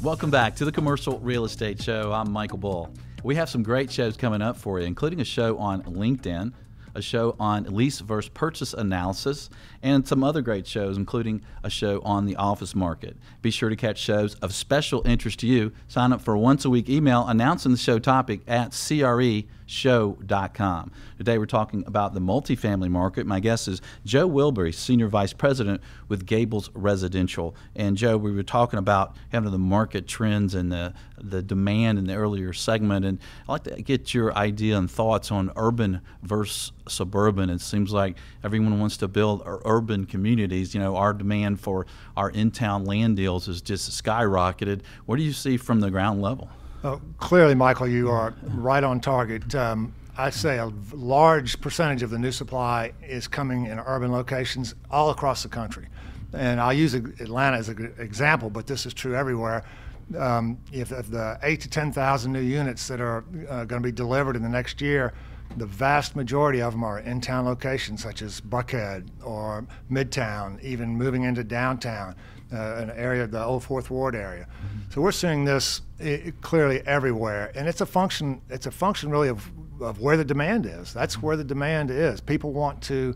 Welcome back to the Commercial Real Estate Show. I'm Michael Bull. We have some great shows coming up for you, including a show on LinkedIn, a show on lease versus purchase analysis, and some other great shows, including a show on the office market. Be sure to catch shows of special interest to you. Sign up for a once-a-week email announcing the show topic at creshow.com. Today we're talking about the multifamily market. My guest is Joe Wilber, Senior Vice President with Gables Residential. And Joe, we were talking about kind of the market trends and the demand in the earlier segment. And I'd like to get your idea and thoughts on urban versus suburban. It seems like everyone wants to build urban communities. You know, our demand for our in-town land deals is just skyrocketed. What do you see from the ground level? Clearly, Michael, you are right on target. I'd say a large percentage of the new supply is coming in urban locations all across the country. And I'll use Atlanta as an example, but this is true everywhere. If the 8,000 to 10,000 new units that are going to be delivered in the next year, the vast majority of them are in-town locations such as Buckhead or Midtown, even moving into downtown, an area, the old Fourth Ward area. So we're seeing this clearly everywhere, and it's a function really of where the demand is. That's where the demand is. People want to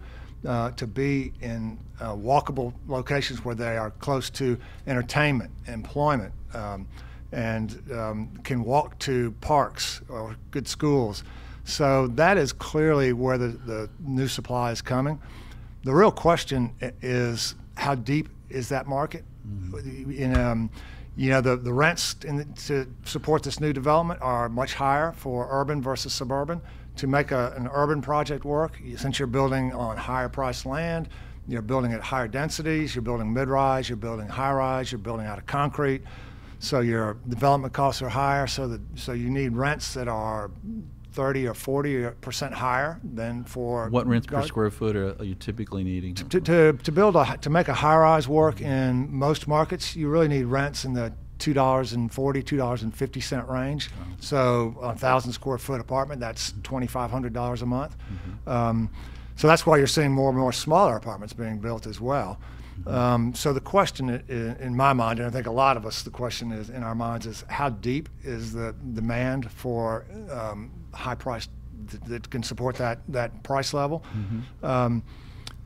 be in walkable locations where they are close to entertainment, employment, and can walk to parks or good schools. So that is clearly where the new supply is coming. The real question is, how deep is that market? You know, the rents to support this new development are much higher for urban versus suburban. To make an urban project work, since you're building on higher priced land, you're building at higher densities, you're building mid-rise, you're building high-rise, you're building out of concrete, so your development costs are higher, so you need rents that are 30 or 40% higher than for. What rents per square foot are you typically needing? To make a high-rise work in most markets, you really need rents in the $2.40, $2.50 range. Wow. So a 1,000 square foot apartment, that's $2,500 a month. So that's why you're seeing more and more smaller apartments being built as well. So the question in my mind, and I think a lot of us, the question is in our minds is, how deep is the demand for high price that can support that price level?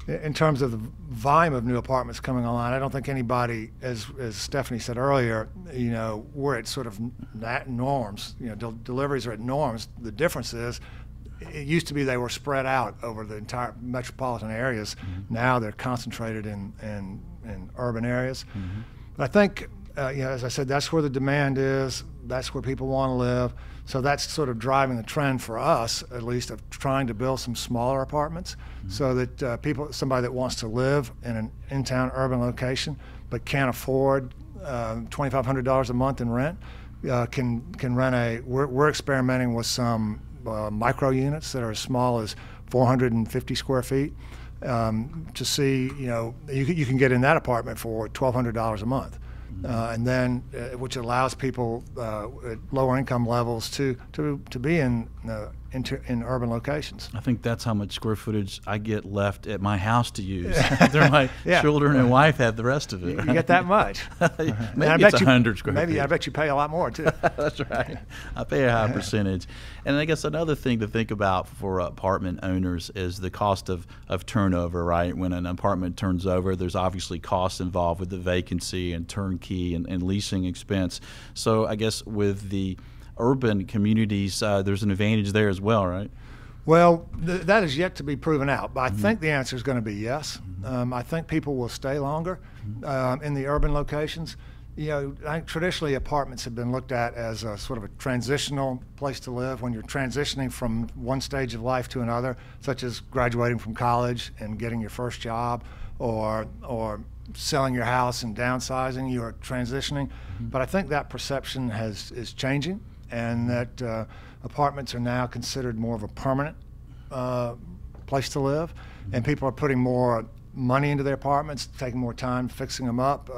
In terms of the volume of new apartments coming online, I don't think anybody, as Stephanie said earlier, you know, we're at sort of norms. You know, deliveries are at norms. The difference is, it used to be they were spread out over the entire metropolitan areas. Now they're concentrated in urban areas. But I think, you know, as I said, that's where the demand is. That's where people want to live. So that's sort of driving the trend for us, at least, of trying to build some smaller apartments, so that somebody that wants to live in an in-town urban location but can't afford $2,500 a month in rent, can rent we're experimenting with some micro units that are as small as 450 square feet, to see, you know, you can get in that apartment for $1,200 a month. And then, which allows people at lower income levels to be in urban locations. I think that's how much square footage I get left at my house to use. My children and wife have the rest of it. You get that much? Maybe it's 100 square feet. Maybe I bet you pay a lot more too. That's right. I pay a high percentage. And I guess another thing to think about for apartment owners is the cost of turnover, right? When an apartment turns over, there's obviously costs involved with the vacancy and turnkey and leasing expense. So I guess with the urban communities, there's an advantage there as well, right? Well, that is yet to be proven out, but I think the answer is going to be yes. I think people will stay longer in the urban locations. You know, I think traditionally apartments have been looked at as a sort of a transitional place to live when you're transitioning from one stage of life to another, such as graduating from college and getting your first job, or selling your house and downsizing. You are transitioning, but I think that perception is changing, and that apartments are now considered more of a permanent place to live, and people are putting more money into their apartments, taking more time fixing them up,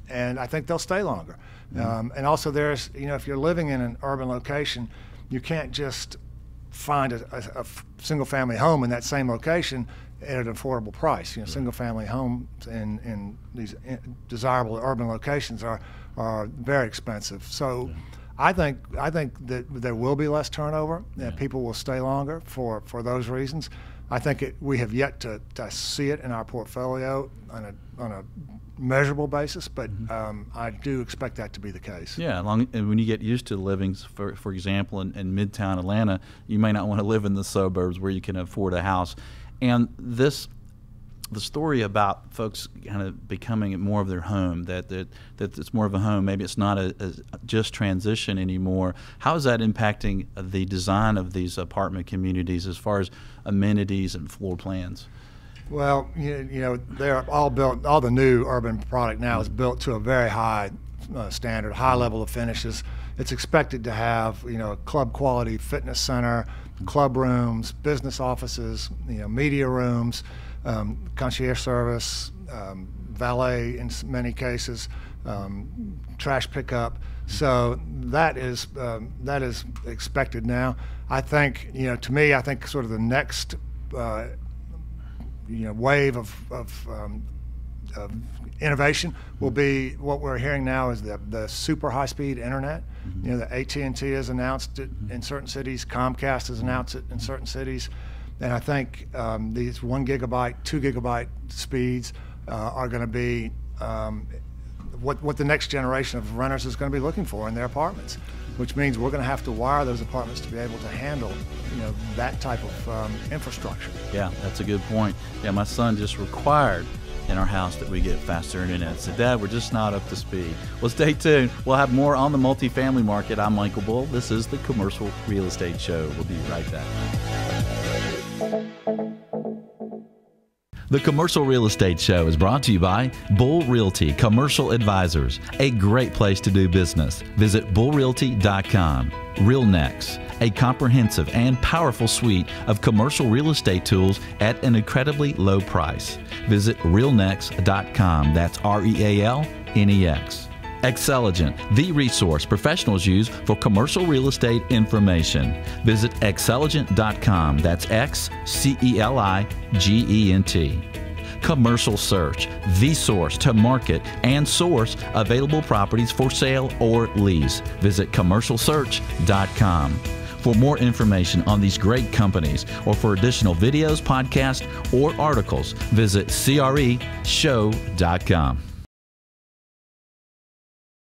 and I think they'll stay longer. And also, there's, if you're living in an urban location, you can't just find a single-family home in that same location at an affordable price. Single-family homes in these desirable urban locations are very expensive. So I think that there will be less turnover, that people will stay longer for those reasons. I think we have yet to see it in our portfolio on a measurable basis, but I do expect that to be the case. Yeah, and when you get used to living, for example, in Midtown Atlanta, you may not want to live in the suburbs where you can afford a house. And the story about folks kind of becoming more of their home, that it's more of a home, maybe it's not a just transition anymore. How is that impacting the design of these apartment communities as far as amenities and floor plans? Well, they're all built. All the new urban product now is built to a very high standard, high level of finishes. It's expected to have, a club quality fitness center, club rooms, business offices, media rooms, concierge service, valet in many cases, trash pickup. So that is expected now. I think, to me, I think sort of the next wave of innovation will be what we're hearing now is the super high-speed internet. The AT&T has announced it in certain cities. Comcast has announced it in certain cities. And I think these 1 gigabyte, 2 gigabyte speeds are going to be what the next generation of renters is going to be looking for in their apartments, which means we're going to have to wire those apartments to be able to handle, that type of infrastructure. Yeah, that's a good point. Yeah, my son just required in our house that we get faster internet. So, Dad, we're just not up to speed. Well, stay tuned. We'll have more on the multifamily market. I'm Michael Bull. This is the Commercial Real Estate Show. We'll be right back. The Commercial Real Estate Show is brought to you by Bull Realty Commercial Advisors, a great place to do business. Visit bullrealty.com. RealNex, a comprehensive and powerful suite of commercial real estate tools at an incredibly low price. Visit realnex.com. That's REALNEX. Xceligent, the resource professionals use for commercial real estate information. Visit xceligent.com. That's XCELIGENT. Commercial Search, the source to market and source available properties for sale or lease. Visit commercialsearch.com. For more information on these great companies or for additional videos, podcasts, or articles, visit CREshow.com.